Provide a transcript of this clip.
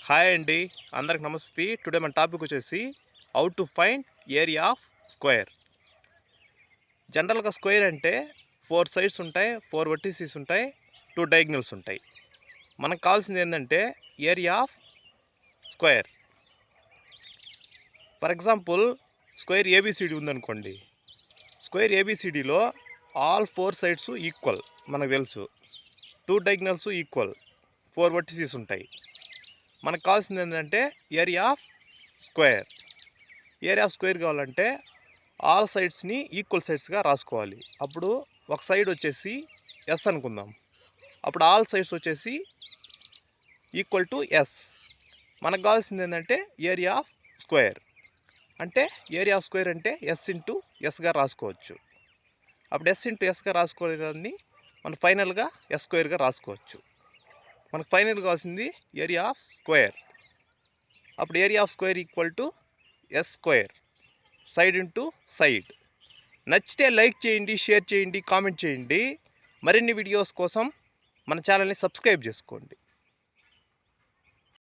Hi అండి, అందరికి నమస్తే. టుడే మన టాపిక్ వచ్చేసి how to find area of square. జనరల్గా స్క్వేర్ అంటే 4 సైడ్స్ ఉంటాయి, 4 వర్టిసెస్ ఉంటాయి, 2 డయాగ్నల్స్ ఉంటాయి. మనకు కావాల్సింది ఏంటంటే area of square. For example square ABCD ఉందనుకోండి. స్క్వేర్ ఏబిసిడిలో ఆల్ 4 సైడ్స్ ఈక్వల్ మనకు తెలుసు, 2 డయాగ్నల్స్ ఈక్వల్, 4 వర్టిసెస్ ఉంటాయి. మనకు కావాల్సింది ఏంటంటే area of square. Area of square కావాలంటే ఆల్ సైడ్స్ని ఈక్వల్ సైడ్స్గా రాసుకోవాలి. అప్పుడు ఒక సైడ్ వచ్చేసి ఎస్ అనుకుందాం. అప్పుడు ఆల్ సైడ్స్ వచ్చేసి ఈక్వల్ టు ఎస్. మనకు కావాల్సింది ఏంటంటే ఏరియా ఆఫ్ స్క్వేర్. అంటే ఏరియా ఆఫ్ స్క్వేర్ అంటే ఎస్ ఇంటూ ఎస్గా రాసుకోవచ్చు. అప్పుడు ఎస్ ఇంటూ ఎస్గా రాసుకోవడాన్ని మనం ఫైనల్గా ఎస్ స్క్వేర్గా రాసుకోవచ్చు. మనకు ఫైనల్ కావాల్సింది ఏరియా ఆఫ్ స్క్వేర్. అప్పుడు area of square equal to S square, side into side. నచ్చితే లైక్ చేయండి, షేర్ చేయండి, కామెంట్ చేయండి. మరిన్ని వీడియోస్ కోసం మన ఛానల్ని సబ్స్క్రైబ్ చేసుకోండి.